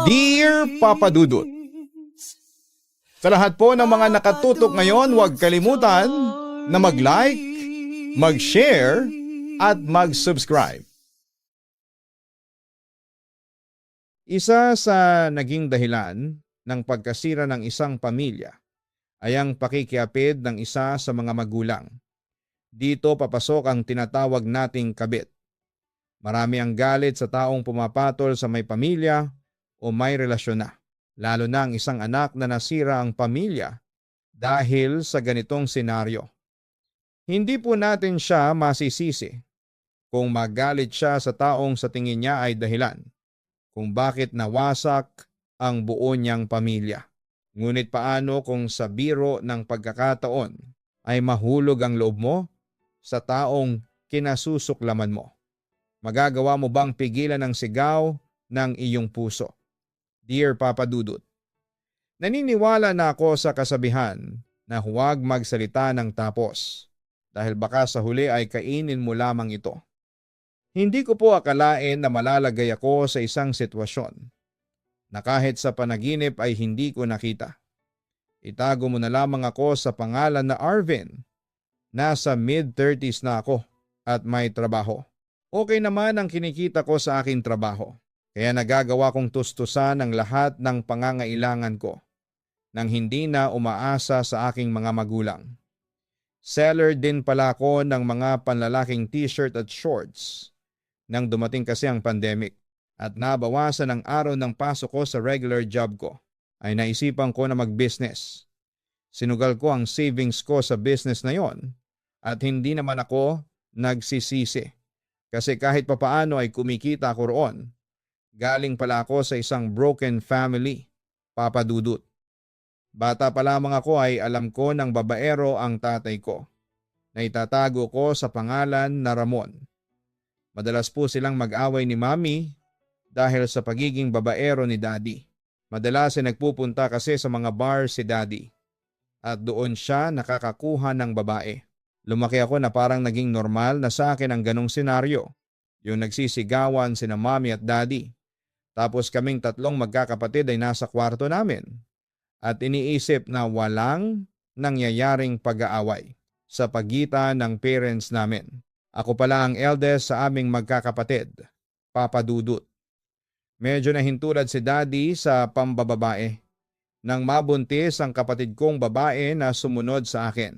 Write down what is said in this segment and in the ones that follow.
Dear Papa Dudut, sa lahat po ng mga nakatutok ngayon, huwag kalimutan na mag-like, mag-share, at mag-subscribe. Isa sa naging dahilan ng pagkasira ng isang pamilya ay ang pakikiapid ng isa sa mga magulang. Dito papasok ang tinatawag nating kabit. Marami ang galit sa taong pumapatol sa may pamilya o may relasyon na, lalo na ang isang anak na nasira ang pamilya dahil sa ganitong senaryo. Hindi po natin siya masisisi kung magalit siya sa taong sa tingin niya ay dahilan kung bakit nawasak ang buo niyang pamilya. Ngunit paano kung sa biro ng pagkakataon ay mahulog ang loob mo sa taong kinasusuklaman mo? Magagawa mo bang pigilan ang sigaw ng iyong puso? Dear Papa Dudut, naniniwala na ako sa kasabihan na huwag magsalita ng tapos dahil baka sa huli ay kainin mo lamang ito. Hindi ko po akalain na malalagay ako sa isang sitwasyon na kahit sa panaginip ay hindi ko nakita. Itago mo na lamang ako sa pangalan na Arvin. Nasa mid-30s na ako at may trabaho. Okay naman ang kinikita ko sa aking trabaho. Kaya nagagawa kong tustusan ang lahat ng pangangailangan ko nang hindi na umaasa sa aking mga magulang. Seller din pala ako ng mga panlalaking t-shirt at shorts nang dumating kasi ang pandemic at nabawasan ang araw ng pasok ko sa regular job ko ay naisipan ko na mag-business. Sinugal ko ang savings ko sa business na yon at hindi naman ako nagsisisi kasi kahit papaano ay kumikita ako roon. Galing pala ako sa isang broken family, Papa Dudut. Bata pa lamang ako ay alam ko ng babaero ang tatay ko, na itatago ko sa pangalan na Ramon. Madalas po silang mag-away ni Mami dahil sa pagiging babaero ni Daddy. Madalas ay nagpupunta kasi sa mga bar si Daddy at doon siya nakakakuha ng babae. Lumaki ako na parang naging normal na sa akin ang ganong senaryo, yung nagsisigawan sina Mami at Daddy. Tapos kaming tatlong magkakapatid ay nasa kwarto namin at iniisip na walang nangyayaring pag-aaway sa pagitan ng parents namin. Ako pala ang eldest sa aming magkakapatid, Papa Dudut. Medyo nahintulad si Daddy sa pambababae nang mabuntis ang kapatid kong babae na sumunod sa akin.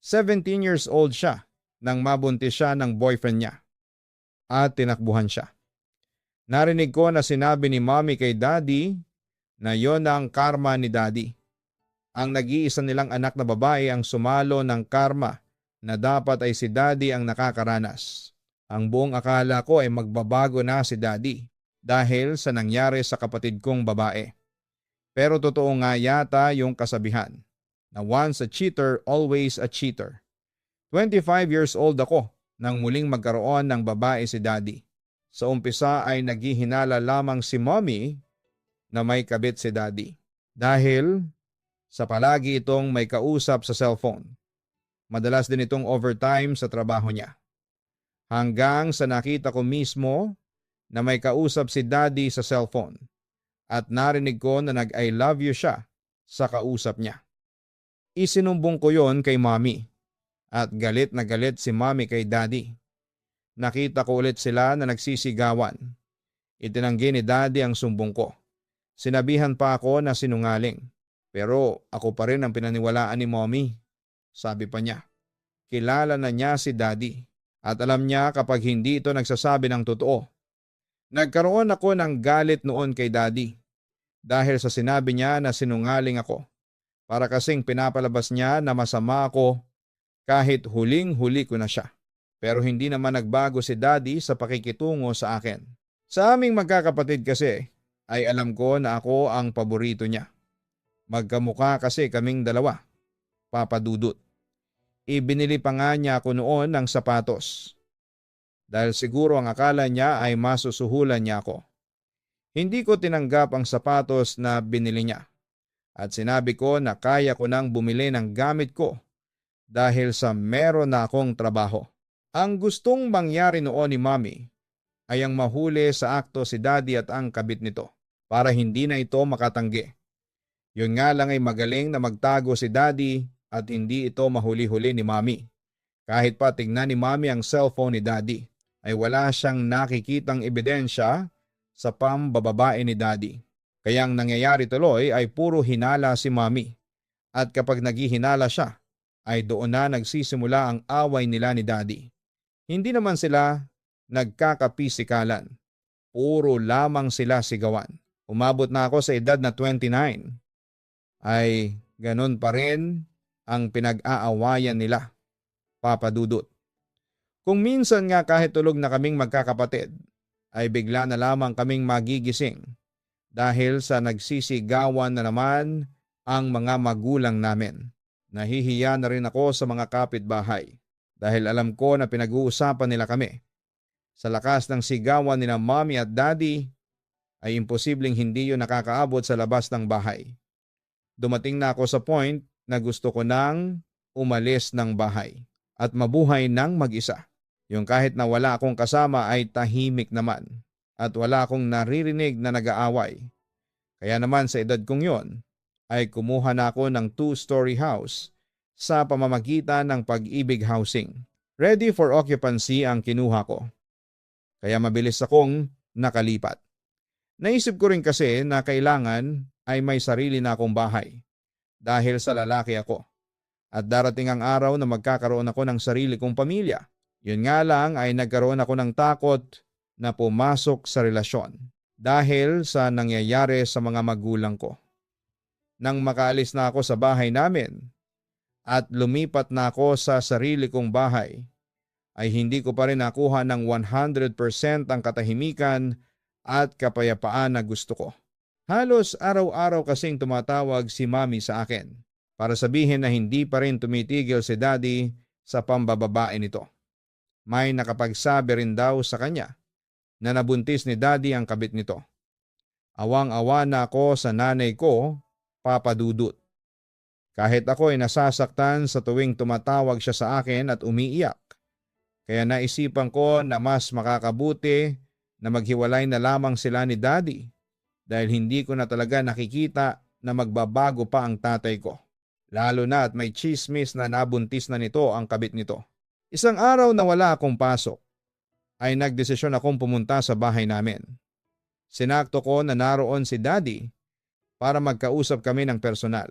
17 years old siya nang mabuntis siya ng boyfriend niya at tinakbuhan siya. Narinig ko na sinabi ni Mommy kay Daddy na yon ang karma ni Daddy. Ang nag-iisa nilang anak na babae ang sumalo ng karma na dapat ay si Daddy ang nakakaranas. Ang buong akala ko ay magbabago na si Daddy dahil sa nangyari sa kapatid kong babae. Pero totoo nga yata yung kasabihan na once a cheater, always a cheater. 25 years old ako nang muling magkaroon ng babae si Daddy. Sa umpisa ay naghihinala lamang si Mommy na may kabit si Daddy dahil sa palagi itong may kausap sa cellphone. Madalas din itong overtime sa trabaho niya. Hanggang sa nakita ko mismo na may kausap si Daddy sa cellphone at narinig ko na nag-I love you siya sa kausap niya. Isinumbong ko yon kay Mommy at galit na galit si Mommy kay Daddy. Nakita ko ulit sila na nagsisigawan. Itinanggi ni Daddy ang sumbong ko. Sinabihan pa ako na sinungaling. Pero ako pa rin ang pinaniwalaan ni Mommy. Sabi pa niya. Kilala na niya si Daddy. At alam niya kapag hindi ito nagsasabi ng totoo. Nagkaroon ako ng galit noon kay Daddy. Dahil sa sinabi niya na sinungaling ako. Para kasing pinapalabas niya na masama ako kahit huling-huli ko na siya. Pero hindi naman nagbago si Daddy sa pakikitungo sa akin. Sa aming magkakapatid kasi ay alam ko na ako ang paborito niya. Magkamukha kasi kaming dalawa, Papa Dudut. Ibinili pa nga niya ako noon ng sapatos. Dahil siguro ang akala niya ay masusuhulan niya ako. Hindi ko tinanggap ang sapatos na binili niya. At sinabi ko na kaya ko nang bumili ng gamit ko dahil sa meron na akong trabaho. Ang gustong mangyari noon ni Mommy ay ang mahuli sa akto si Daddy at ang kabit nito. para hindi na ito makatanggi. Yun nga lang ay magaling na magtago si Daddy at hindi ito mahuli-huli ni Mommy. Kahit pa tignan ni Mommy ang cellphone ni Daddy, ay wala siyang nakikitang ebidensya sa pambababae ni Daddy. Kaya ang nangyayari tuloy ay puro hinala si Mommy. At kapag naghihinala siya, ay doon na nagsisimula ang away nila ni Daddy. Hindi naman sila nagkakapisikalan. Puro lamang sila sigawan. Umabot na ako sa edad na 29. Ay ganun pa rin ang pinag-aawayan nila, Papa Dudut. Kung minsan nga kahit tulog na kaming magkakapatid, ay bigla na lamang kaming magigising dahil sa nagsisigawan na naman ang mga magulang namin. Nahihiya na rin ako sa mga kapitbahay dahil alam ko na pinag-uusapan nila kami. Sa lakas ng sigawan nila Mommy at Daddy, ay imposibleng hindi yun nakakaabot sa labas ng bahay. Dumating na ako sa point na gusto ko nang umalis ng bahay at mabuhay ng mag-isa. Yung kahit na wala akong kasama ay tahimik naman at wala akong naririnig na nag-aaway. Kaya naman sa edad kong yon ay kumuha na ako ng 2-story house sa pamamagitan ng Pag-ibig Housing. Ready for occupancy ang kinuha ko. Kaya mabilis akong nakalipat. Naisip ko rin kasi na kailangan ay may sarili na akong bahay dahil sa lalaki ako. At darating ang araw na magkakaroon ako ng sarili kong pamilya. Yun nga lang ay nagkaroon ako ng takot na pumasok sa relasyon dahil sa nangyayari sa mga magulang ko. Nang makaalis na ako sa bahay namin at lumipat na ako sa sarili kong bahay, ay hindi ko pa rin nakuha ng 100% ang katahimikan at kapayapaan na gusto ko. Halos araw-araw kasing tumatawag si Mommy sa akin para sabihin na hindi pa rin tumitigil si Daddy sa pambababae nito. May nakapagsabi rin daw sa kanya na nabuntis ni Daddy ang kabit nito. Awang-awa na ako sa nanay ko, Papa Dudut. Kahit ako ay nasasaktan sa tuwing tumatawag siya sa akin at umiiyak. Kaya naisipan ko na mas makakabuti na maghiwalay na lamang sila ni Daddy dahil hindi ko na talaga nakikita na magbabago pa ang tatay ko. Lalo na at may chismis na nabuntis na nito ang kabit nito. Isang araw na wala akong pasok, ay nagdesisyon akong pumunta sa bahay namin. Sinakto ko na naroon si Daddy para magkausap kami ng personal.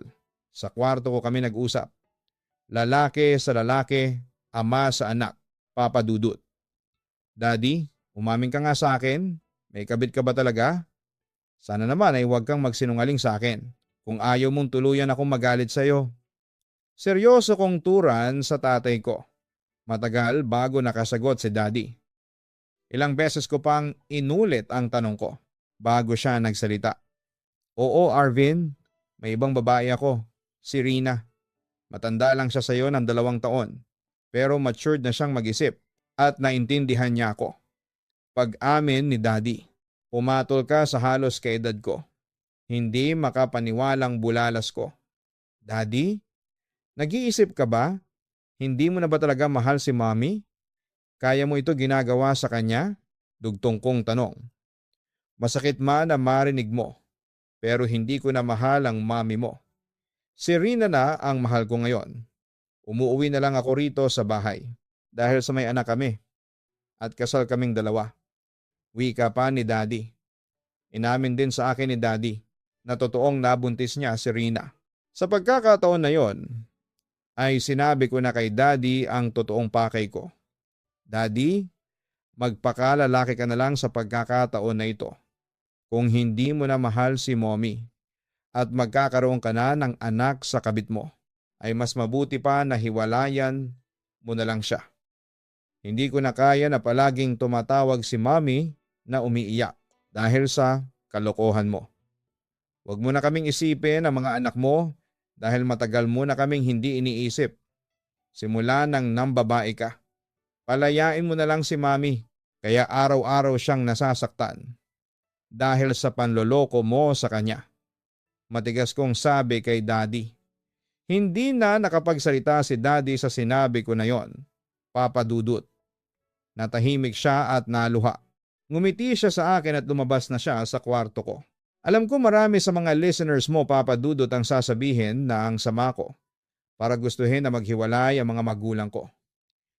Sa kwarto ko kami nag-usap. Lalaki sa lalaki, ama sa anak, Papa Dudut. Daddy, umamin ka nga sa akin. May kabit ka ba talaga? Sana naman ay huwag kang magsinungaling sa akin kung ayaw mong tuluyan akong magalit sa iyo. Seryoso kong turan sa tatay ko. Matagal bago nakasagot si Daddy. Ilang beses ko pang inulit ang tanong ko bago siya nagsalita. Oo, Arvin, may ibang babae ako, si Rina. Matanda lang siya sa iyo ng 2 taon, pero matured na siyang mag-isip at naintindihan niya ako. Pag-amin ni Daddy, pumatol ka sa halos kaedad ko. Hindi makapaniwalang bulalas ko. Daddy, nag-iisip ka ba? Hindi mo na ba talaga mahal si Mommy? Kaya mo ito ginagawa sa kanya? Dugtong kong tanong. Masakit man na marinig mo, pero hindi ko na mahal ang Mommy mo. Si Rina na ang mahal ko ngayon. Umuuwi na lang ako rito sa bahay dahil sa may anak kami at kasal kaming 2. Wika pa ni Daddy. Inamin din sa akin ni Daddy na totoong nabuntis niya si Rina. Sa pagkakataon na yon, ay sinabi ko na kay Daddy ang totoong pakay ko. Daddy, magpakalalaki ka na lang sa pagkakataon na ito. Kung hindi mo na mahal si Mommy at magkakaroon ka na ng anak sa kabit mo, ay mas mabuti pa na hiwalayan mo na lang siya. Hindi ko na kaya na palaging tumatawag si Mommy na umiiyak dahil sa kalokohan mo. Huwag mo na kaming isipin ang mga anak mo dahil matagal mo na kaming hindi iniisip. Simula nang nambabae ka. Palayain mo na lang si Mommy kaya araw-araw siyang nasasaktan dahil sa panloloko mo sa kanya. Matigas kong sabi kay Daddy. Hindi na nakapagsalita si Daddy sa sinabi ko na yon, Papa Dudut. Natahimik siya at naluha. Ngumiti siya sa akin at lumabas na siya sa kwarto ko. Alam ko marami sa mga listeners mo, Papa Dudut, ang sasabihin na ang sama ko para gustuhin na maghiwalay ang mga magulang ko.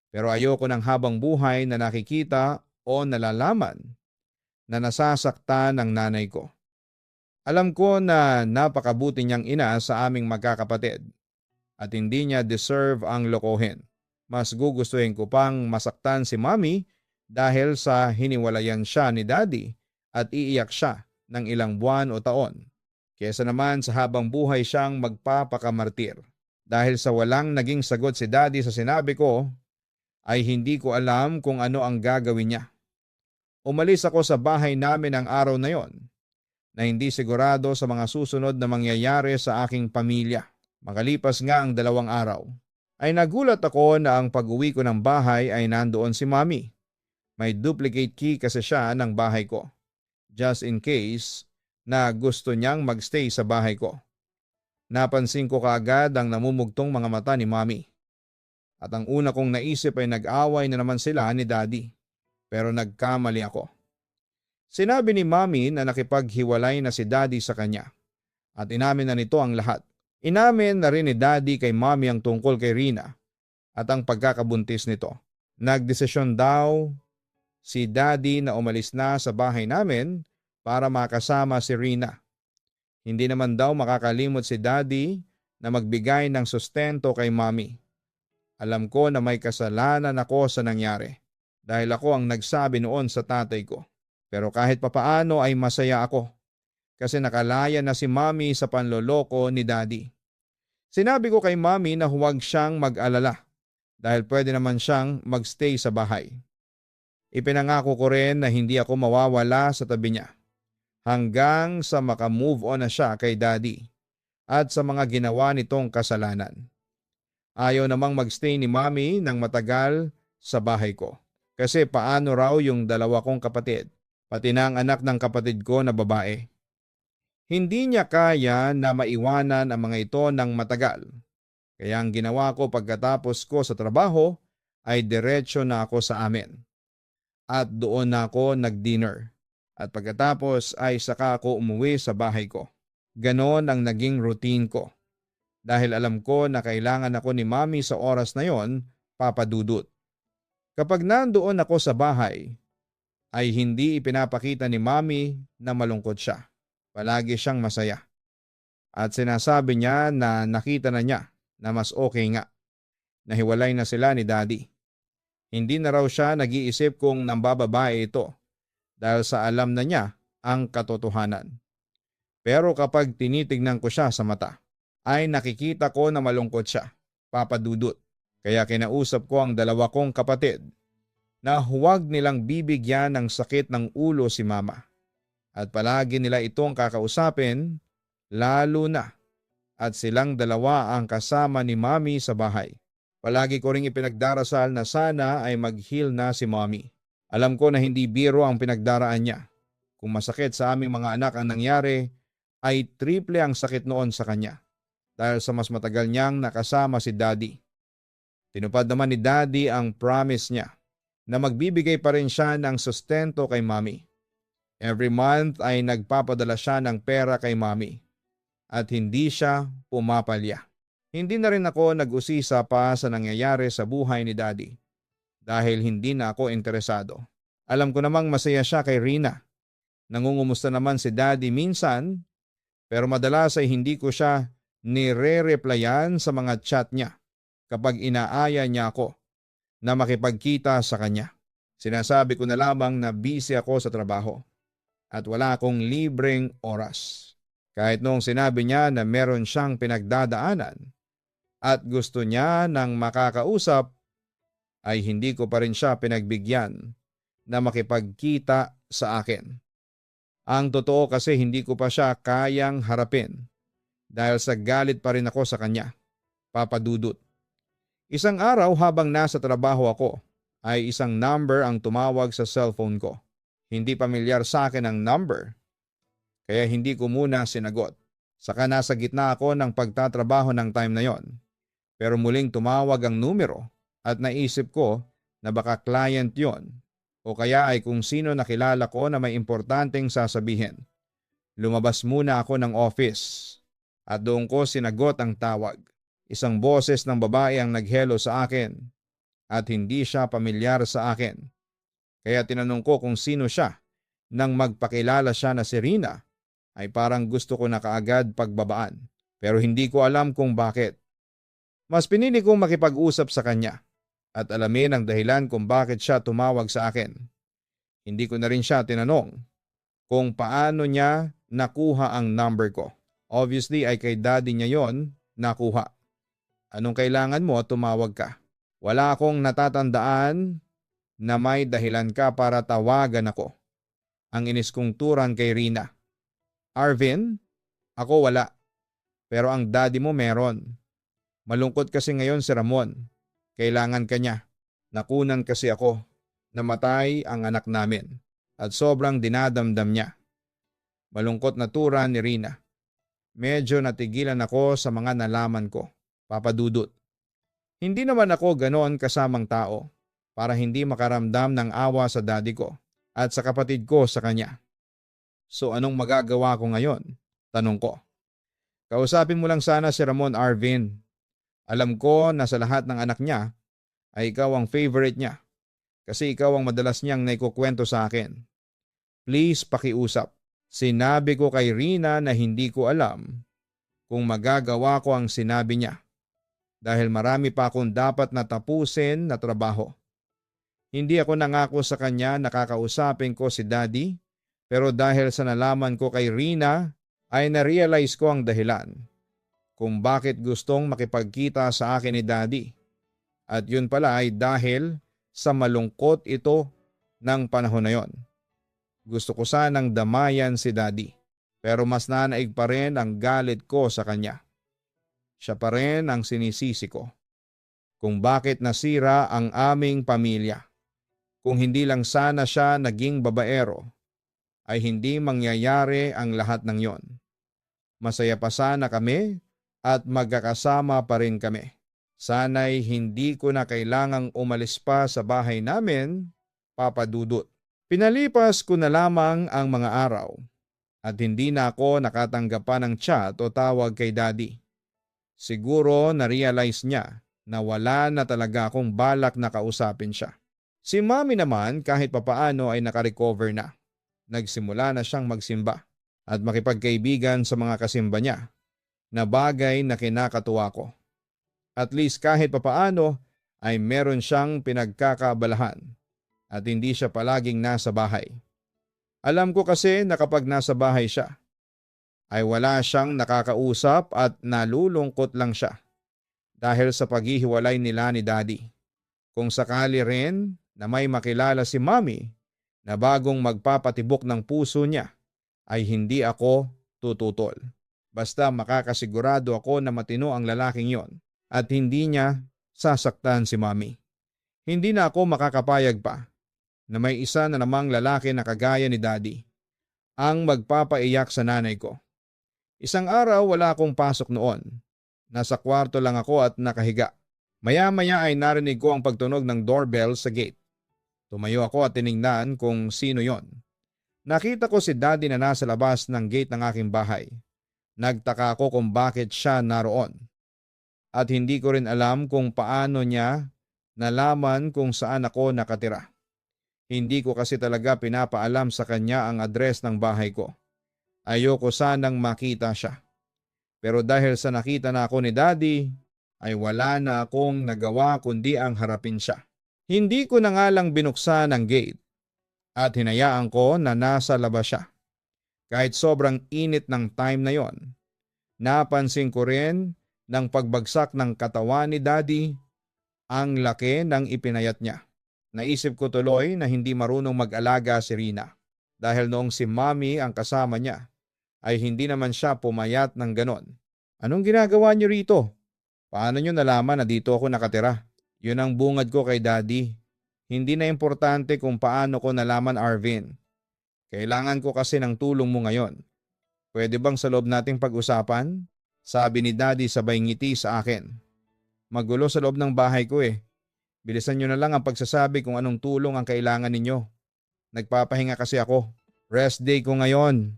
Pero ayoko ng habang buhay na nakikita o nalalaman na nasasaktan ng nanay ko. Alam ko na napakabuti niyang ina sa aming magkakapatid at hindi niya deserve ang lokohin. Mas gugustuhin ko pang masaktan si Mommy dahil sa hiniwalayan siya ni Daddy at iiyak siya ng ilang buwan o taon, kesa naman sa habang buhay siyang magpapakamartir. Dahil sa walang naging sagot si Daddy sa sinabi ko, ay hindi ko alam kung ano ang gagawin niya. Umalis ako sa bahay namin ang araw na yon, na hindi sigurado sa mga susunod na mangyayari sa aking pamilya. Makalipas nga ang 2 araw, ay nagulat ako na ang pag-uwi ko ng bahay ay nandoon si Mommy. May duplicate key kasi siya ng bahay ko, just in case na gusto niyang magstay sa bahay ko. Napansin ko kaagad ang namumugtong mga mata ni Mommy. At ang una kong naisip ay nag-away na naman sila ni Daddy. Pero nagkamali ako. Sinabi ni Mommy na nakipaghiwalay na si Daddy sa kanya. At inamin na nito ang lahat. Inamin na rin ni Daddy kay Mommy ang tungkol kay Rina at ang pagkakabuntis nito. Nagdesisyon daw si Daddy na umalis na sa bahay namin para makasama si Rina. Hindi naman daw makakalimot si Daddy na magbigay ng sustento kay Mommy. Alam ko na may kasalanan ako sa nangyari dahil ako ang nagsabi noon sa tatay ko. Pero kahit papaano ay masaya ako kasi nakalaya na si Mommy sa panloloko ni Daddy. Sinabi ko kay Mommy na huwag siyang mag-alala dahil pwede naman siyang magstay sa bahay. Ipinangako ko rin na hindi ako mawawala sa tabi niya hanggang sa makamove on na siya kay Daddy at sa mga ginawa nitong kasalanan. Ayaw namang magstay ni Mommy ng matagal sa bahay ko kasi paano raw yung 2 kong kapatid, pati na ang anak ng kapatid ko na babae. Hindi niya kaya na maiwanan ang mga ito ng matagal. Kaya ang ginawa ko pagkatapos ko sa trabaho ay diretso na ako sa amin. At doon na ako nag-dinner. At pagkatapos ay saka ako umuwi sa bahay ko. Ganon ang naging routine ko. Dahil alam ko na kailangan ako ni Mommy sa oras na yon, Papa Dudut. Kapag nandoon ako sa bahay, ay hindi ipinapakita ni Mommy na malungkot siya. Palagi siyang masaya. At sinasabi niya na nakita na niya na mas okay nga. Nahiwalay na sila ni Daddy. Hindi na raw siya nag-iisip kung nambababae ito dahil sa alam na niya ang katotohanan. Pero kapag tinitignan ko siya sa mata, ay nakikita ko na malungkot siya, Papa Dudut. Kaya kinausap ko ang 2 kong kapatid na huwag nilang bibigyan ng sakit ng ulo si Mama. At palagi nila itong kakausapin, lalo na at silang 2 ang kasama ni Mommy sa bahay. Palagi ko ring ipinagdarasal na sana ay mag-heal na si Mommy. Alam ko na hindi biro ang pinagdaraan niya. Kung masakit sa aming mga anak ang nangyari, ay triple ang sakit noon sa kanya. Dahil sa mas matagal niyang nakasama si Daddy. Tinupad naman ni Daddy ang promise niya na magbibigay pa rin siya ng sustento kay Mommy. Every month ay nagpapadala siya ng pera kay Mommy at hindi siya pumapalya. Hindi na rin ako nag-usisa pa sa nangyayari sa buhay ni Daddy dahil hindi na ako interesado. Alam ko namang masaya siya kay Rina. Nangungumusta naman si Daddy minsan pero madalas ay hindi ko siya nire-replyan sa mga chat niya kapag inaaya niya ako na makipagkita sa kanya. Sinasabi ko na lamang na busy ako sa trabaho at wala akong libreng oras. Kahit noong sinabi niya na meron siyang pinagdadaanan at gusto niya ng makakausap, ay hindi ko pa rin siya pinagbigyan na makipagkita sa akin. Ang totoo kasi hindi ko pa siya kayang harapin dahil sa galit pa rin ako sa kanya, Papa Dudut. Isang araw habang nasa trabaho ako, ay isang number ang tumawag sa cellphone ko. Hindi pamilyar sa akin ang number, kaya hindi ko muna sinagot. Saka nasa gitna ako ng pagtatrabaho ng time na yon. Pero muling tumawag ang numero at naisip ko na baka client yon o kaya ay kung sino nakilala ko na may importanteng sasabihin. Lumabas muna ako ng office at doon ko sinagot ang tawag. Isang boses ng babae ang naghello sa akin at hindi siya pamilyar sa akin. Kaya tinanong ko kung sino siya. Nang magpakilala siya na si Rina, ay parang gusto ko na kaagad pagbabaan. Pero hindi ko alam kung bakit. Mas pinili kong makipag-usap sa kanya at alamin ang dahilan kung bakit siya tumawag sa akin. Hindi ko na rin siya tinanong kung paano niya nakuha ang number ko. Obviously ay kay daddy niya yon nakuha. Anong kailangan mo, tumawag ka? Wala akong natatandaan na may dahilan ka para tawagan ako. Ang inis kong turan kay Rina. Arvin, ako wala. Pero ang daddy mo meron. Malungkot kasi ngayon si Ramon. Kailangan ka niya. Nakunan kasi ako. Namatay ang anak namin. At sobrang dinadamdam niya. Malungkot na turan ni Rina. Medyo natigilan ako sa mga nalaman ko. Papa Dudut. Hindi naman ako ganoon kasamang tao para hindi makaramdam ng awa sa daddy ko at sa kapatid ko sa kanya. So anong magagawa ko ngayon? Tanong ko. Kausapin mo lang sana si Ramon, Arvin. Alam ko na sa lahat ng anak niya ay ikaw ang favorite niya kasi ikaw ang madalas niyang naikukwento sa akin. Please pakiusap. Sinabi ko kay Rina na hindi ko alam kung magagawa ko ang sinabi niya dahil marami pa akong dapat na tapusin na trabaho. Hindi ako nangako sa kanya na kakausapin ko si daddy pero dahil sa nalaman ko kay Rina ay na-realize ko ang dahilan kung bakit gustong makipagkita sa akin ni daddy. At yun pala ay dahil sa malungkot ito ng panahon na yon. Gusto ko sanang damayan si daddy pero mas nanaig pa rin ang galit ko sa kanya. Siya pa rin ang sinisisi ko kung bakit nasira ang aming pamilya. Kung hindi lang sana siya naging babaero, ay hindi mangyayari ang lahat ng yon. Masaya pa sana kami at magkakasama pa rin kami. Sana'y hindi ko na kailangang umalis pa sa bahay namin, Papa Dudut. Pinalipas ko na lamang ang mga araw at hindi na ako nakatanggap pa ng chat o tawag kay daddy. Siguro na-realize niya na wala na talaga akong balak na kausapin siya. Si mami naman kahit papaano ay nakarecover na. Nagsimula na siyang magsimba at makipagkaibigan sa mga kasimba niya na bagay na kinakatuwa ko. At least kahit papaano ay meron siyang pinagkakabalahan at hindi siya palaging nasa bahay. Alam ko kasi na kapag nasa bahay siya, ay wala siyang nakakausap at nalulungkot lang siya dahil sa paghihiwalay nila ni daddy. Kung sakali rin na may makilala si mami na bagong magpapatibok ng puso niya, ay hindi ako tututol. Basta makakasigurado ako na matino ang lalaking yon at hindi niya sasaktan si mami. Hindi na ako makakapayag pa na may isa na namang lalaki na kagaya ni daddy ang magpapaiyak sa nanay ko. Isang araw wala akong pasok noon. Nasa kwarto lang ako at nakahiga. Maya-maya ay narinig ko ang pagtunog ng doorbell sa gate. Tumayo ako at tiningnan kung sino yon. Nakita ko si daddy na nasa labas ng gate ng aking bahay. Nagtaka ako kung bakit siya naroon. At hindi ko rin alam kung paano niya nalaman kung saan ako nakatira. Hindi ko kasi talaga pinapaalam sa kanya ang address ng bahay ko. Ayoko sanang makita siya. Pero dahil sa nakita na ako ni daddy, ay wala na akong nagawa kundi ang harapin siya. Hindi ko na nga lang binuksan ang gate at hinayaan ko na nasa labas siya. Kahit sobrang init ng time na yon, napansin ko rin ng pagbagsak ng katawan ni daddy ang laki ng ipinayat niya. Naisip ko tuloy na hindi marunong mag-alaga si Rina dahil noong si mami ang kasama niya ay hindi naman siya pumayat ng ganon. Anong ginagawa niyo rito? Paano niyo nalaman na dito ako nakatira? Yun ang bungad ko kay daddy. Hindi na importante kung paano ko nalaman, Arvin. Kailangan ko kasi ng tulong mo ngayon. Pwede bang sa loob nating pag-usapan? Sabi ni daddy sabay ngiti sa akin. Magulo sa loob ng bahay ko eh. Bilisan niyo na lang ang pagsasabi kung anong tulong ang kailangan ninyo. Nagpapahinga kasi ako. Rest day ko ngayon.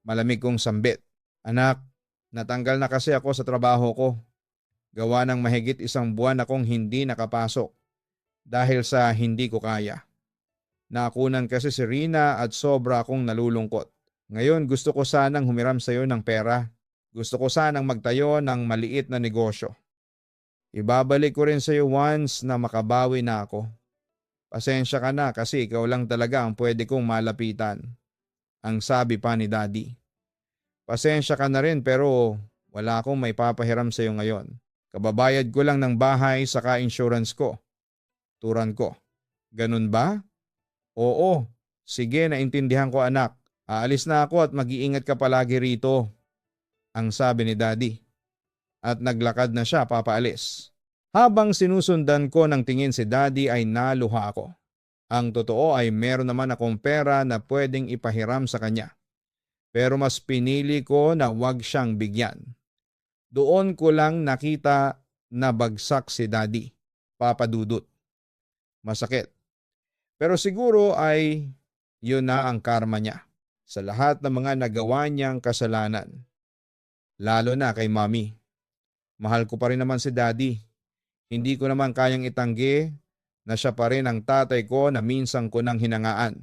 malamig kong sambit. Anak, natanggal na kasi ako sa trabaho ko. Gawa ng mahigit 1 buwan akong hindi nakapasok dahil sa hindi ko kaya. Nakunan kasi si Rina at sobra akong nalulungkot. Ngayon gusto ko sanang humiram sa iyo ng pera. Gusto ko sanang magtayo ng maliit na negosyo. Ibabalik ko rin sa iyo once na makabawi na ako. Pasensya ka na kasi ikaw lang talaga ang pwede kong malapitan. Ang sabi pa ni Daddy. Pasensya ka na rin pero wala akong may papahiram sa iyo ngayon. Kababayad ko lang ng bahay saka insurance ko. Turan ko. Ganun ba? Oo. Sige, naintindihan ko anak. Aalis na ako at mag-iingat ka palagi rito. Ang sabi ni Daddy. At naglakad na siya papaalis. Habang sinusundan ko ng tingin si Daddy ay naluha ako. Ang totoo ay meron naman akong pera na pwedeng ipahiram sa kanya. Pero mas pinili ko na wag siyang bigyan. Doon ko lang nakita na bagsak si Daddy. Papa Dudut. Masakit. Pero siguro ay yun na ang karma niya sa lahat ng mga nagawa niyang kasalanan. Lalo na kay Mommy. Mahal ko pa rin naman si Daddy. Hindi ko naman kayang itanggi na siya pa rin ang tatay ko na minsan ko nang hinangaan.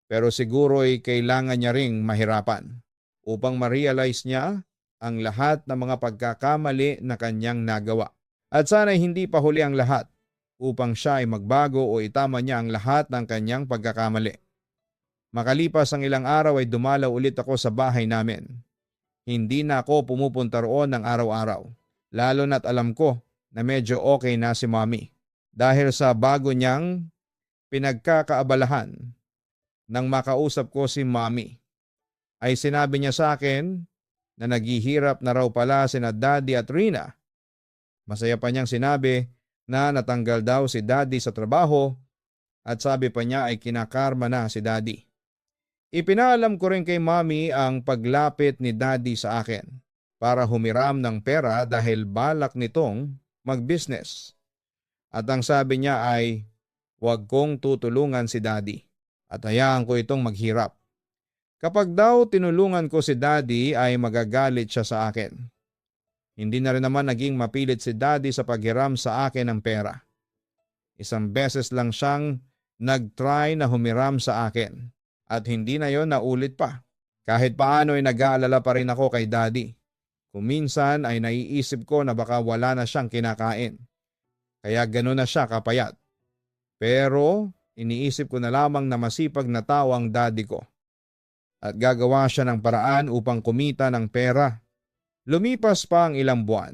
Pero siguro ay kailangan niya ring mahirapan upang ma-realize niya ang lahat ng mga pagkakamali na kanyang nagawa. At sana'y hindi pa huli ang lahat upang siya ay magbago o itama niya ang lahat ng kanyang pagkakamali. Makalipas ang ilang araw ay dumalaw ulit ako sa bahay namin. Hindi na ako pumupunta roon ng araw-araw. Lalo na't alam ko na medyo okay na si Mommy dahil sa bago niyang pinagkakaabalahan. Nang makausap ko si Mommy, ay sinabi niya sa akin na naghihirap na raw pala sina Daddy at Rina. Masaya pa niyang sinabi na natanggal daw si Daddy sa trabaho at sabi pa niya ay kinakarma na si Daddy. Ipinaalam ko rin kay Mommy ang paglapit ni Daddy sa akin para humiram ng pera dahil balak nitong mag-business. At ang sabi niya ay huwag kong tutulungan si Daddy at hayaan ko itong maghirap. Kapag daw tinulungan ko si Daddy ay magagalit siya sa akin. Hindi na rin naman naging mapilit si Daddy sa paghiram sa akin ng pera. 1 beses lang siyang nag-try na humiram sa akin at hindi na yon naulit pa. Kahit paano ay nag-aalala pa rin ako kay Daddy. Kung minsan ay naiisip ko na baka wala na siyang kinakain. Kaya gano'n na siya kapayat. Pero iniisip ko na lamang na masipag na tao ang Daddy ko. At gagawa siya ng paraan upang kumita ng pera. Lumipas pa ang ilang buwan.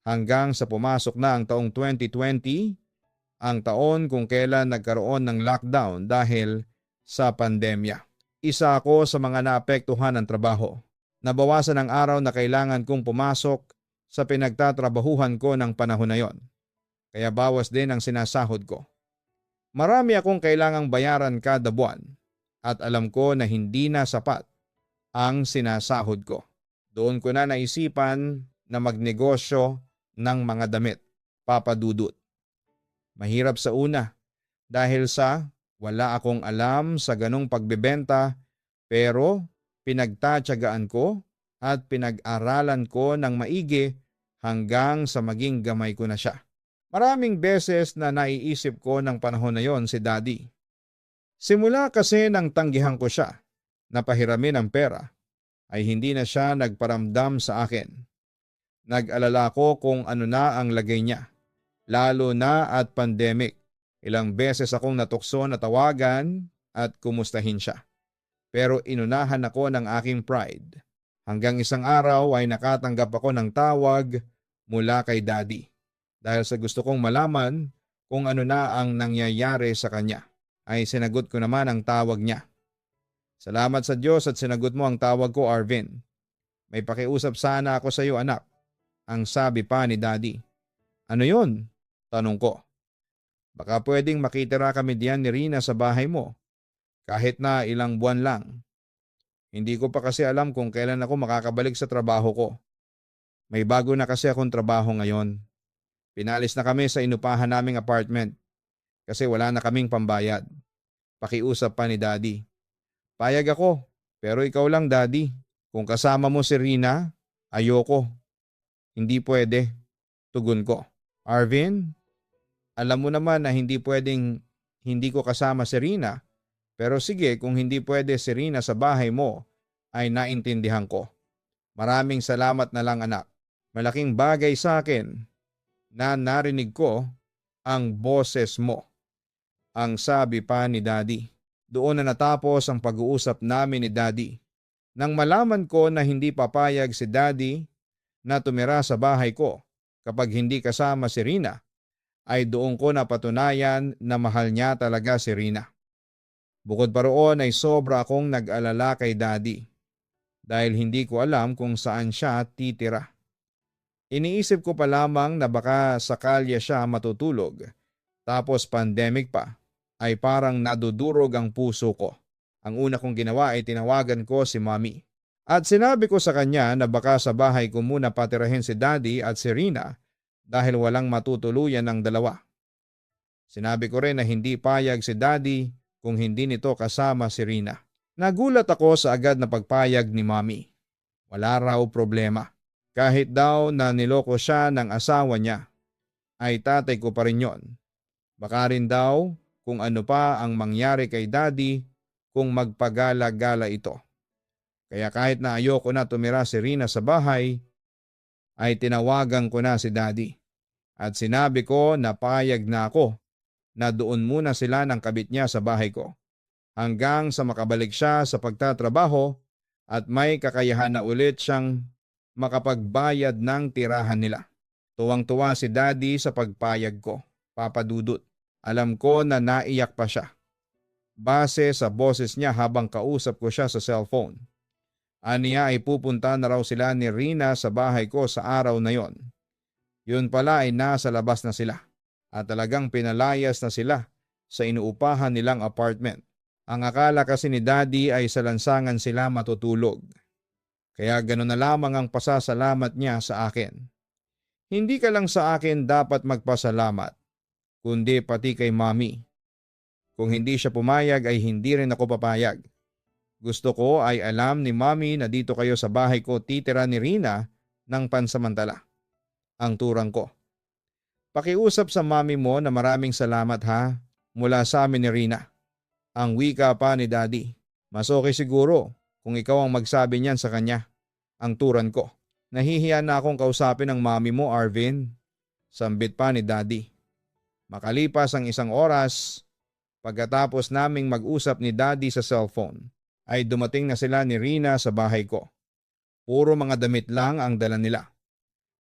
Hanggang sa pumasok na ang taong 2020, ang taon kung kailan nagkaroon ng lockdown dahil sa pandemya. Isa ako sa mga naapektuhan ng trabaho. Nabawasan ang araw na kailangan kong pumasok sa pinagtatrabahuhan ko ng panahon na yon. Kaya bawas din ang sinasahod ko. Marami akong kailangang bayaran kada buwan at alam ko na hindi na sapat ang sinasahod ko. Doon ko na naisipan na magnegosyo ng mga damit, Papa Dudut. Mahirap sa una dahil sa wala akong alam sa ganong pagbebenta pero pinagtatyagaan ko at pinag-aralan ko ng maigi hanggang sa maging gamay ko na siya. Maraming beses na naiisip ko ng panahon na yon si Daddy. Simula kasi nang tanggihan ko siya na pahiramin ang pera ay hindi na siya nagparamdam sa akin. Nag-alala ko kung ano na ang lagay niya, lalo na at pandemic. Ilang beses akong natukso na tawagan at kumustahin siya. Pero inunahan ako ng aking pride. Hanggang isang araw ay nakatanggap ako ng tawag mula kay Daddy. Dahil sa gusto kong malaman kung ano na ang nangyayari sa kanya, ay sinagot ko naman ang tawag niya. Salamat sa Diyos at sinagot mo ang tawag ko, Arvin. May pakiusap sana ako sa iyo, anak. Ang sabi pa ni Daddy. Ano yun? Tanong ko. Baka pwedeng makitira kami diyan ni Rina sa bahay mo. Kahit na ilang buwan lang. Hindi ko pa kasi alam kung kailan ako makakabalik sa trabaho ko. May bago na kasi akong trabaho ngayon. Pinalis na kami sa inupahan naming apartment kasi wala na kaming pambayad. Pakiusap pa ni Daddy. Payag ako, pero ikaw lang, Daddy. Kung kasama mo si Rina, ayoko. Hindi pwede. Tugon ko. Arvin, alam mo naman na hindi pwedeng hindi ko kasama si Rina. Pero sige, kung hindi pwede si Rina sa bahay mo, ay naintindihan ko. Maraming salamat na lang anak. Malaking bagay sa akin na narinig ko ang boses mo. Ang sabi pa ni Daddy. Doon na natapos ang pag-uusap namin ni Daddy. Nang malaman ko na hindi papayag si Daddy na tumira sa bahay ko kapag hindi kasama si Rina, ay doon ko napatunayan na mahal niya talaga si Rina. Bukod pa roon ay sobra akong nag-alala kay Daddy dahil hindi ko alam kung saan siya titira. Iniisip ko pa lamang na baka sa kalye siya matutulog tapos pandemic pa, ay parang nadudurog ang puso ko. Ang una kong ginawa ay tinawagan ko si Mommy. At sinabi ko sa kanya na baka sa bahay ko muna patirahin si Daddy at si Rina dahil walang matutuluyan ng dalawa. Sinabi ko rin na hindi payag si Daddy kung hindi nito kasama si Rina. Nagulat ako sa agad na pagpayag ni Mommy. Wala raw problema. Kahit daw na niloko siya ng asawa niya, ay tatay ko pa rin yon. Baka rin daw kung ano pa ang mangyari kay Daddy kung magpagala-gala ito. Kaya kahit na ayoko na tumira si Rina sa bahay, ay tinawagan ko na si Daddy. At sinabi ko na payag na ako na doon muna sila ng kabit niya sa bahay ko. Hanggang sa makabalik siya sa pagtatrabaho at may kakayahan na ulit siyang makapagbayad ng tirahan nila. Tuwang-tuwa si Daddy sa pagpayag ko, Papa Dudut. Alam ko na naiyak pa siya. Base sa boses niya habang kausap ko siya sa cellphone. Aniya ay pupunta na raw sila ni Rina sa bahay ko sa araw na yon. Yun pala ay nasa labas na sila at talagang pinalayas na sila sa inuupahan nilang apartment. Ang akala kasi ni Daddy ay sa lansangan sila matutulog. Kaya gano'n na lamang ang pasasalamat niya sa akin. Hindi ka lang sa akin dapat magpasalamat, kundi pati kay Mommy. Kung hindi siya pumayag ay hindi rin ako papayag. Gusto ko ay alam ni Mommy na dito kayo sa bahay ko titira ni Rina ng pansamantala. Ang turang ko. Pakiusap sa Mommy mo na maraming salamat ha mula sa amin ni Rina. Ang wika pa ni Daddy. Mas okay siguro kung ikaw ang magsabi niyan sa kanya. Ang turan ko. Nahihiya na akong kausapin ng Mommy mo, Arvin. Sambit pa ni Daddy. Makalipas ang 1 oras, pagkatapos naming mag-usap ni Daddy sa cellphone, ay dumating na sila ni Rina sa bahay ko. Puro mga damit lang ang dala nila.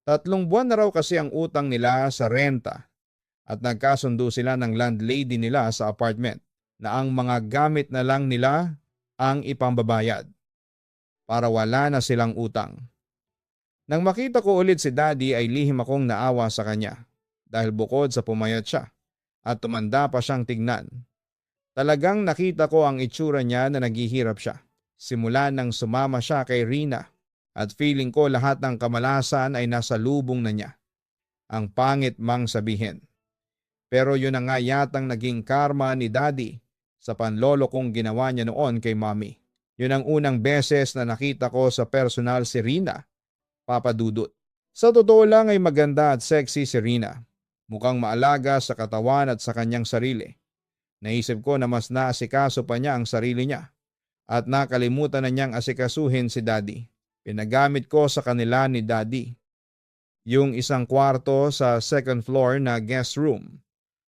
3 buwan na raw kasi ang utang nila sa renta at nagkasundo sila ng landlady nila sa apartment na ang mga gamit na lang nila ang ipambabayad para wala na silang utang. Nang makita ko ulit si Daddy ay lihim akong naawa sa kanya dahil bukod sa pumayat siya at tumanda pa siyang tignan. Talagang nakita ko ang itsura niya na naghihirap siya. Simula nang sumama siya kay Rina at feeling ko lahat ng kamalasan ay nasa lubong na niya. Ang pangit mang sabihin. Pero yun na nga yatang naging karma ni Daddy sa panlolo kong ginawa niya noon kay Mommy. Yun ang unang beses na nakita ko sa personal si Rina, Papa Dudut. Sa totoo lang ay maganda at sexy si Rina. Mukhang maalaga sa katawan at sa kanyang sarili. Naisip ko na mas naasikaso pa niya ang sarili niya at nakalimutan na niyang asikasuhin si Daddy. Pinagamit ko sa kanila ni Daddy yung 1 kwarto sa 2nd floor na guest room.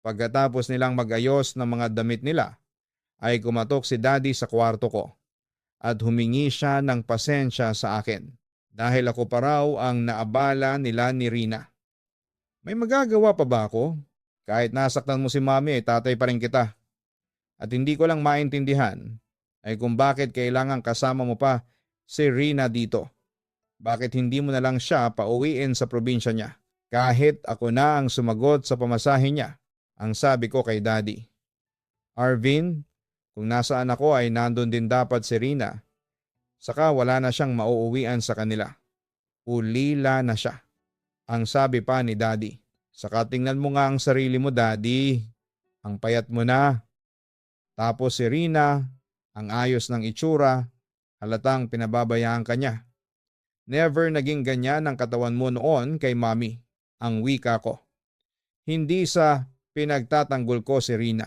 Pagkatapos nilang mag-ayos ng mga damit nila, ay kumatok si Daddy sa kwarto ko at humingi siya ng pasensya sa akin dahil ako pa raw ang naabala nila ni Rina. May magagawa pa ba ako? Kahit nasaktan mo si Mommy ay tatay pa rin kita. At hindi ko lang maintindihan ay kung bakit kailangan kasama mo pa si Rina dito. Bakit hindi mo na lang siya pauwiin sa probinsya niya? Kahit ako na ang sumagot sa pamasahe niya, ang sabi ko kay Daddy. Arvin, kung nasaan ako ay nandun din dapat si Rina. Saka wala na siyang mauuwian sa kanila. Ulila na siya. Ang sabi pa ni Daddy. Saka tingnan mo nga ang sarili mo, Daddy. Ang payat mo na. Tapos si Rina, ang ayos ng itsura, Halatang pinababayaan ka niya. Never naging ganyan ang katawan mo noon kay Mommy, ang wika ko. Hindi sa pinagtatanggol ko si Rina,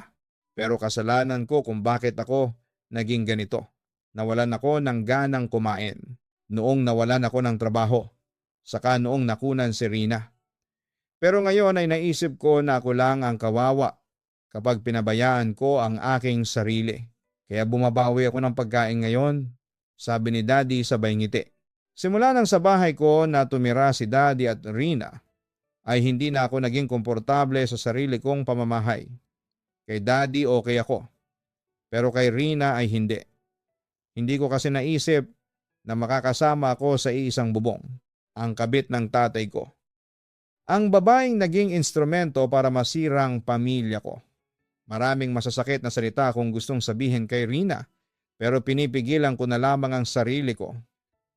pero kasalanan ko kung bakit ako naging ganito. Nawalan ako ng ganang kumain. Noong nawalan ako ng trabaho, saka noong nakunan si Rina. Pero ngayon ay naisip ko na ako lang ang kawawa kapag pinabayaan ko ang aking sarili. Kaya bumabawi ako ng pagkain ngayon, sabi ni Daddy sabay ngiti. Simula nang sa bahay ko na tumira si Daddy at Rina, ay hindi na ako naging komportable sa sarili kong pamamahay. Kay Daddy okay ako, pero kay Rina ay hindi. Hindi ko kasi naisip na makakasama ako sa iisang bubong, ang kabit ng tatay ko. Ang babaeng naging instrumento para masirang pamilya ko. Maraming masasakit na salita kung gustong sabihin kay Rina, pero pinipigilan ko na lamang ang sarili ko.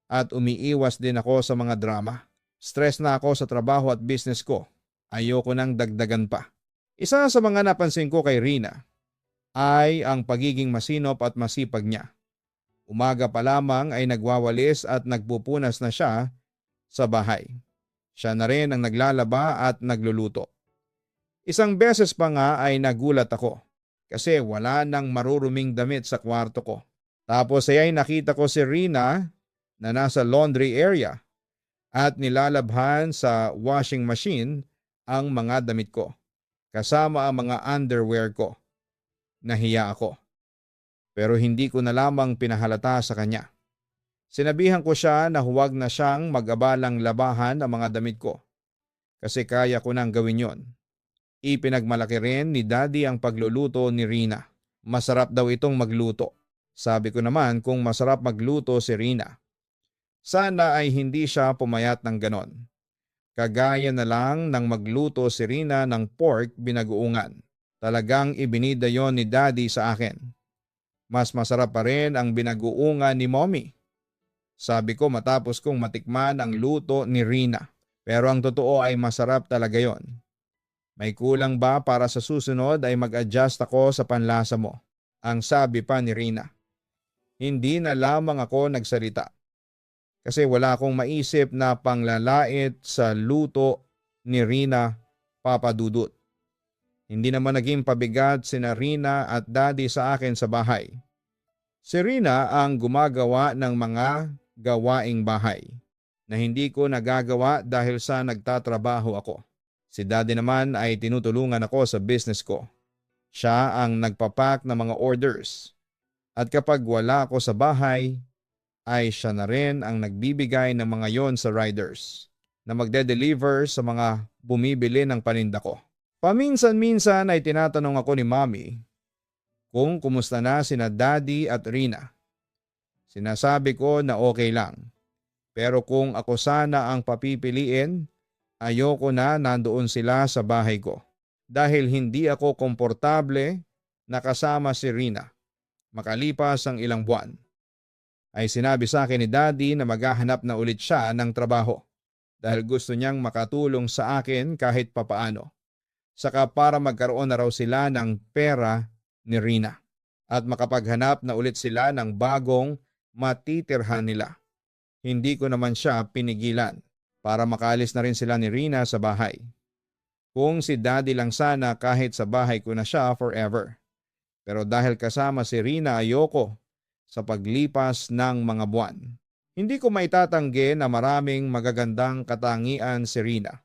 At umiiwas din ako sa mga drama. Stress na ako sa trabaho at business ko. Ayoko nang dagdagan pa. Isa sa mga napansin ko kay Rina ay ang pagiging masinop at masipag niya. Umaga pa lamang ay nagwawalis at nagpupunas na siya sa bahay. Siya na rin ang naglalaba at nagluluto. Isang beses pa nga ay nagulat ako kasi wala nang maruruming damit sa kwarto ko. Tapos ay nakita ko si Rina na nasa laundry area at nilalabhan sa washing machine ang mga damit ko, kasama ang mga underwear ko. Nahiya ako, pero hindi ko na lamang pinahalata sa kanya. Sinabihan ko siya na huwag na siyang mag-abalang labahan ang mga damit ko, kasi kaya ko nang gawin yon. Ipinagmalaki rin ni Daddy ang pagluluto ni Rina. Masarap daw itong magluto. Sabi ko naman kung masarap magluto si Rina, sana ay hindi siya pumayat ng ganon. Kagaya na lang nang magluto si Rina ng pork binagoongan. Talagang ibinida yon ni Daddy sa akin. Mas masarap pa rin ang binagoongan ni Mommy, sabi ko matapos kong matikman ang luto ni Rina. Pero ang totoo ay masarap talaga yon. May kulang ba para sa susunod ay mag-adjust ako sa panlasa mo, ang sabi pa ni Rina. Hindi na lamang ako nagsalita kasi wala akong maisip na panglalait sa luto ni Rina, Papa Dudut. Hindi naman naging pabigat sina Rina at Daddy sa akin sa bahay. Si Rina ang gumagawa ng mga gawaing bahay na hindi ko nagagawa dahil sa nagtatrabaho ako. Si Daddy naman ay tinutulungan ako sa business ko. Siya ang nagpapack ng mga orders. At kapag wala ako sa bahay, ay siya na rin ang nagbibigay ng mga yon sa riders na magde-deliver sa mga bumibili ng paninda ko. Paminsan-minsan ay tinatanong ako ni Mommy kung kumusta na sina Daddy at Rina. Sinasabi ko na okay lang. Pero kung ako sana ang papipiliin, ayoko na nandoon sila sa bahay ko. Dahil hindi ako komportable na kasama si Rina. Makalipas ang ilang buwan, ay sinabi sa akin ni Daddy na maghahanap na ulit siya ng trabaho dahil gusto niyang makatulong sa akin kahit papaano. Saka para magkaroon na raw sila ng pera ni Rina at makapaghanap na ulit sila ng bagong matitirhan nila. Hindi ko naman siya pinigilan para makaalis na rin sila ni Rina sa bahay. Kung si Daddy lang sana kahit sa bahay ko na siya forever. Pero dahil kasama si Rina ayoko sa paglipas ng mga buwan. Hindi ko maitatanggi na maraming magagandang katangian si Rina.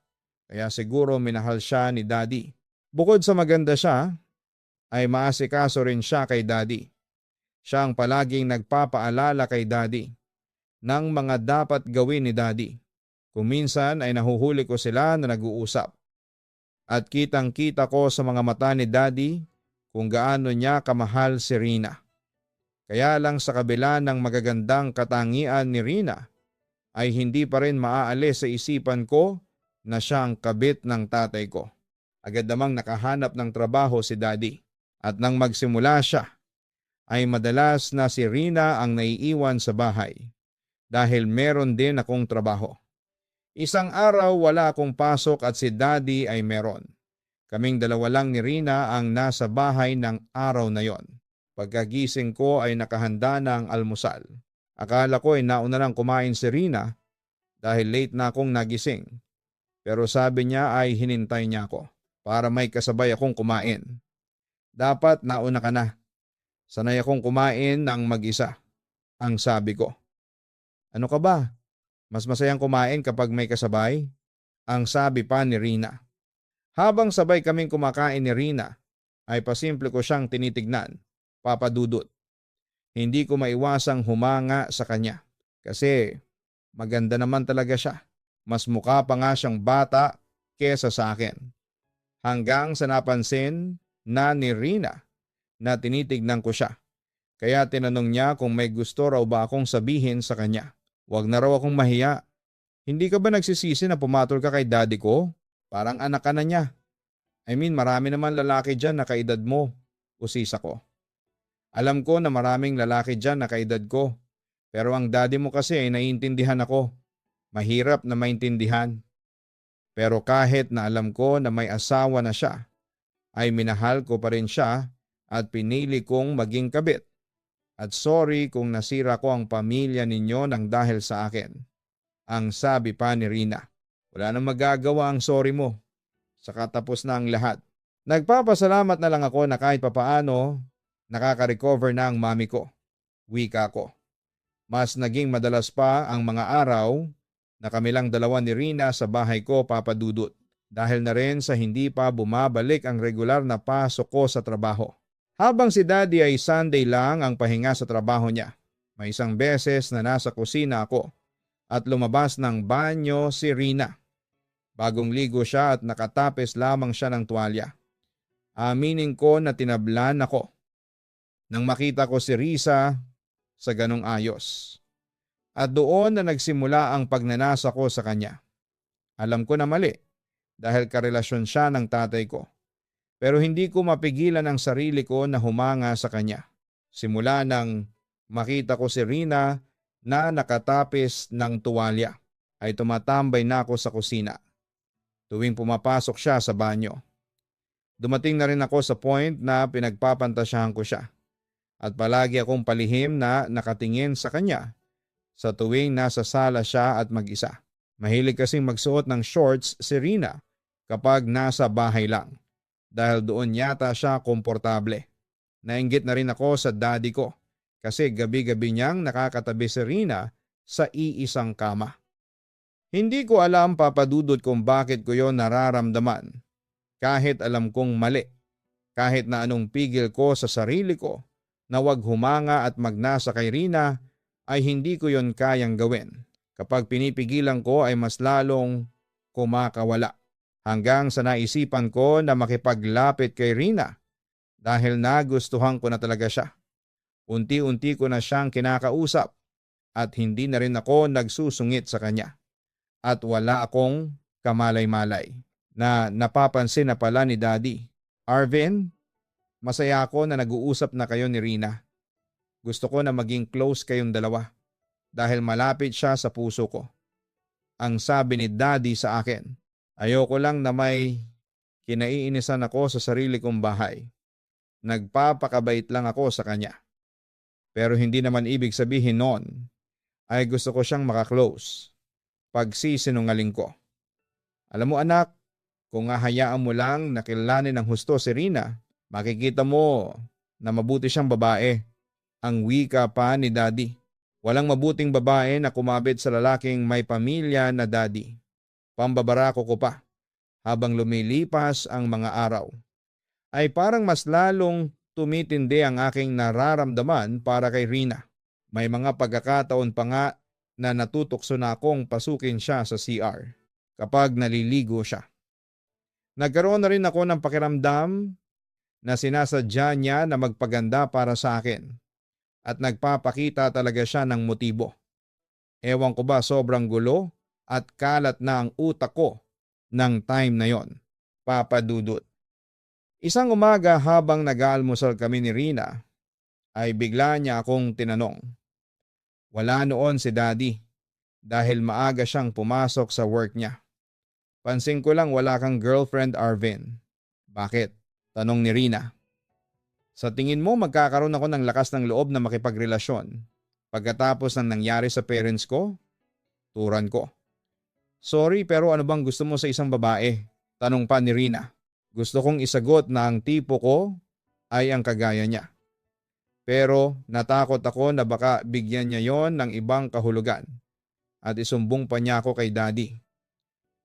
Kaya siguro minahal siya ni Daddy. Bukod sa maganda siya, ay maasikaso rin siya kay Daddy. Siya ang palaging nagpapaalala kay Daddy ng mga dapat gawin ni Daddy. Kung minsan ay nahuhuli ko sila na nag-uusap. At kitang-kita ko sa mga mata ni Daddy kung gaano niya kamahal si Rina. Kaya lang sa kabila ng magagandang katangian ni Rina, ay hindi pa rin maaalis sa isipan ko na siya ang kabit ng tatay ko. Agad namang nakahanap ng trabaho si Daddy. At nang magsimula siya, ay madalas na si Rina ang naiiwan sa bahay dahil meron din akong trabaho. Isang araw wala akong pasok at si Daddy ay meron. Kaming dalawa lang ni Rina ang nasa bahay ng araw na yon. Pagkagising ko ay nakahanda na ang almusal. Akala ko ay nauna lang kumain si Rina dahil late na akong nagising. Pero sabi niya ay hinintay niya ako para may kasabay akong kumain. Dapat nauna ka na. Sanay akong kumain ng mag-isa, ang sabi ko. Ano ka ba? Mas masayang kumain kapag may kasabay? Ang sabi pa ni Rina. Habang sabay kaming kumakain ni Rina, ay pasimple ko siyang tinitignan, papadudot. Hindi ko maiwasang humanga sa kanya kasi maganda naman talaga siya. Mas mukha pa nga siyang bata kesa sa akin. Hanggang sa napansin na ni Rina na tinitignan ko siya. Kaya tinanong niya kung may gusto raw ba akong sabihin sa kanya. Wag na raw akong mahiya. Hindi ka ba nagsisisi na pumatol ka kay daddy ko? Parang anak ka na niya. I mean, marami naman lalaki dyan na kaedad mo. Usisa ko. Alam ko na maraming lalaki dyan na kaedad ko. Pero ang daddy mo kasi ay naiintindihan ako. Mahirap na maintindihan. Pero kahit na alam ko na may asawa na siya, ay minahal ko pa rin siya at pinili kong maging kabit. At sorry kung nasira ko ang pamilya ninyo ng dahil sa akin. Ang sabi pa ni Rina. Wala nang magagawa ang sorry mo. Saka tapos na ang lahat. Nagpapasalamat na lang ako na kahit papaano nakaka-recover na ang mami ko. Wika ko. Mas naging madalas pa ang mga araw na kami lang dalawa ni Rina sa bahay ko, papadudot. Dahil na rin sa hindi pa bumabalik ang regular na pasok ko sa trabaho. Habang si daddy ay Sunday lang ang pahinga sa trabaho niya. May isang beses na nasa kusina ako at lumabas ng banyo si Rina. Bagong ligo siya at nakatapes lamang siya ng tuwalya. Aminin ko na tinablan ako nang makita ko si Risa sa ganong ayos. At doon na nagsimula ang pagnanasa ko sa kanya. Alam ko na mali dahil karelasyon siya ng tatay ko. Pero hindi ko mapigilan ang sarili ko na humanga sa kanya. Simula nang makita ko si Rina na nakatapis ng tuwalya, ay tumatambay na ako sa kusina. Tuwing pumapasok siya sa banyo. Dumating na rin ako sa point na pinagpapantasyahan ko siya. At palagi akong palihim na nakatingin sa kanya sa tuwing nasa sala siya at mag-isa. Mahilig kasing magsuot ng shorts si Rina kapag nasa bahay lang. Dahil doon yata siya komportable. Nainggit na rin ako sa daddy ko kasi gabi-gabi niyang nakakatabi si Rina sa iisang kama. Hindi ko alam, papadudod, kung bakit ko yon nararamdaman. Kahit alam kong mali. Kahit na anong pigil ko sa sarili ko na wag humanga at magnasa kay Rina, ay hindi ko yon kayang gawin. Kapag pinipigilan ko ay mas lalong kumakawala. Hanggang sa naisipan ko na makipaglapit kay Rina dahil nagustuhan ko na talaga siya. Unti-unti ko na siyang kinakausap at hindi na rin ako nagsusungit sa kanya. At wala akong kamalay-malay na napapansin na pala ni Daddy. Arvin, masaya ako na nag-uusap na kayo ni Rina. Gusto ko na maging close kayong dalawa dahil malapit siya sa puso ko. Ang sabi ni Daddy sa akin. Ayoko lang na may kinaiinisan ako sa sarili kong bahay. Nagpapakabait lang ako sa kanya. Pero hindi naman ibig sabihin noon ay gusto ko siyang makaklose. Pagsisinungaling ko. Alam mo anak, kung hahayaan mo lang na kilalanin ng husto si Rina, makikita mo na mabuti siyang babae. Ang wika pa ni Daddy. Walang mabuting babae na kumabit sa lalaking may pamilya na daddy. Pambabarako ko pa. Habang lumilipas ang mga araw, ay parang mas lalong tumitindi ang aking nararamdaman para kay Rina. May mga pagkakataon pa nga na natutokso na akong pasukin siya sa CR kapag naliligo siya. Nagkaroon na rin ako ng pakiramdam na sinasadya niya na magpaganda para sa akin at nagpapakita talaga siya ng motibo. Ewan ko ba, sobrang gulo at kalat na ang utak ko ng time na yon, papadudot. Isang umaga habang nag-aalmusal kami ni Rina, ay bigla niya akong tinanong. Wala noon si Daddy dahil maaga siyang pumasok sa work niya. Pansin ko lang wala kang girlfriend, Arvin. Bakit? Tanong ni Rina. Sa tingin mo magkakaroon ako ng lakas ng loob na makipagrelasyon Pagkatapos ng nangyari sa parents ko, turan ko. Sorry pero ano bang gusto mo sa isang babae? Tanong pa ni Rina. Gusto kong isagot na ang tipo ko ay ang kagaya niya. Pero natakot ako na baka bigyan niya yon ng ibang kahulugan at isumbong pa niya ako kay daddy.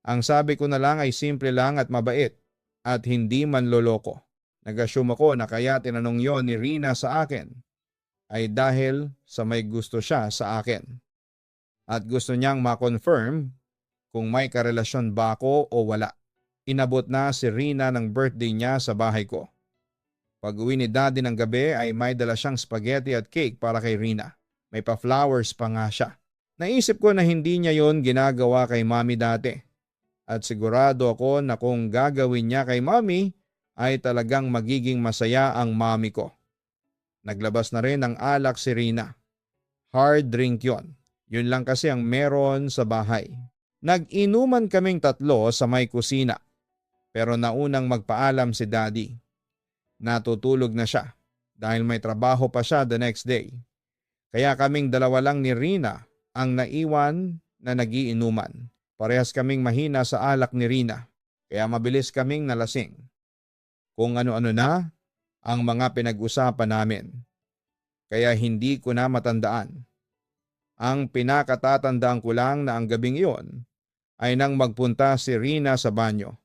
Ang sabi ko na lang ay simple lang at mabait at hindi manloloko. Nag-assume ako na kaya tinanong yon ni Rina sa akin ay dahil sa may gusto siya sa akin. At gusto niyang ma-confirm kung may karelasyon ba ako o wala. Inabot na si Rina ng birthday niya sa bahay ko. Pag-uwi ni daddy ng gabi ay may dala siyang spaghetti at cake para kay Rina. May pa-flowers pa nga siya. Naisip ko na hindi niya yon ginagawa kay mami dati. At sigurado ako na kung gagawin niya kay mami ay talagang magiging masaya ang mami ko. Naglabas na rin ng alak si Rina. Hard drink yon. Yun lang kasi ang meron sa bahay. Nag-inuman kaming tatlo sa may kusina. Pero naunang magpaalam si daddy. Natutulog na siya dahil may trabaho pa siya the next day. Kaya kaming dalawa lang ni Rina ang naiwan na nagiinuman. Parehas kaming mahina sa alak ni Rina. Kaya mabilis kaming nalasing. Kung ano-ano na ang mga pinag-usapan namin. Kaya hindi ko na matandaan. Ang pinakatatandaan ko lang na ang gabing iyon ay nang magpunta si Rina sa banyo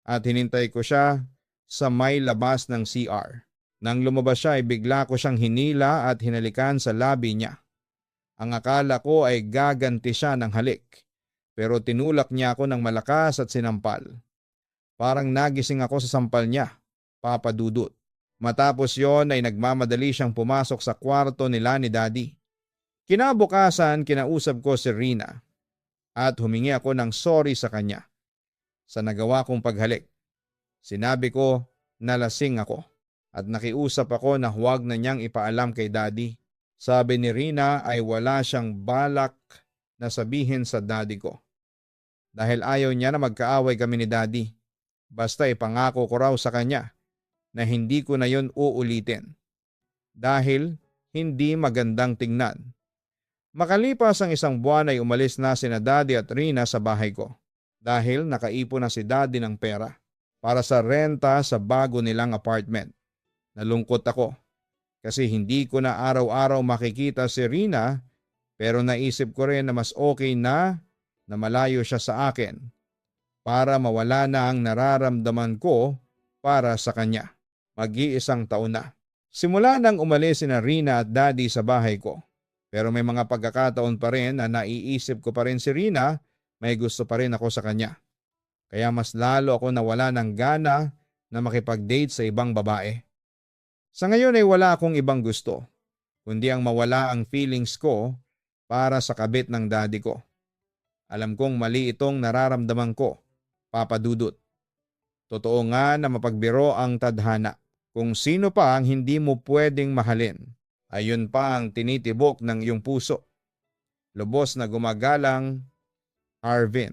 at hinintay ko siya sa may labas ng CR. Nang lumabas siya ay bigla ko siyang hinila at hinalikan sa labi niya. Ang akala ko ay gaganti siya ng halik pero tinulak niya ako ng malakas at sinampal. Parang nagising ako sa sampal niya, Papa Dudut. Matapos yon ay nagmamadali siyang pumasok sa kwarto nila ni daddy. Kinabukasan kinausap ko si Rina at humingi ako ng sorry sa kanya sa nagawa kong paghalik. Sinabi ko na lasing ako at nakiusap ako na huwag na niyang ipaalam kay daddy. Sabi ni Rina ay wala siyang balak na sabihin sa daddy ko. Dahil ayaw niya na magkaaway kami ni daddy. Basta ipangako ko raw sa kanya na hindi ko na yon uulitin. Dahil hindi magandang tingnan. Makalipas ang isang buwan ay umalis na sina daddy at Rina sa bahay ko. Dahil nakaipon na si daddy ng pera para sa renta sa bago nilang apartment. Nalungkot ako kasi hindi ko na araw-araw makikita si Rina pero naisip ko rin na mas okay na malayo siya sa akin para mawala na ang nararamdaman ko para sa kanya. Mag-iisang taon na. Simula nang umalis sina Rina at daddy sa bahay ko. Pero may mga pagkakataon pa rin na naiisip ko pa rin si Rina, may gusto pa rin ako sa kanya. Kaya mas lalo ako nawala ng gana na makipag-date sa ibang babae. Sa ngayon ay wala akong ibang gusto, kundi ang mawala ang feelings ko para sa kabit ng daddy ko. Alam kong mali itong nararamdaman ko, Papa Dudut. Totoo nga na mapagbiro ang tadhana. Kung sino pa ang hindi mo pwedeng mahalin, ayun pa ang tinitibok ng iyong puso. Lubos na gumagalang, Arvin.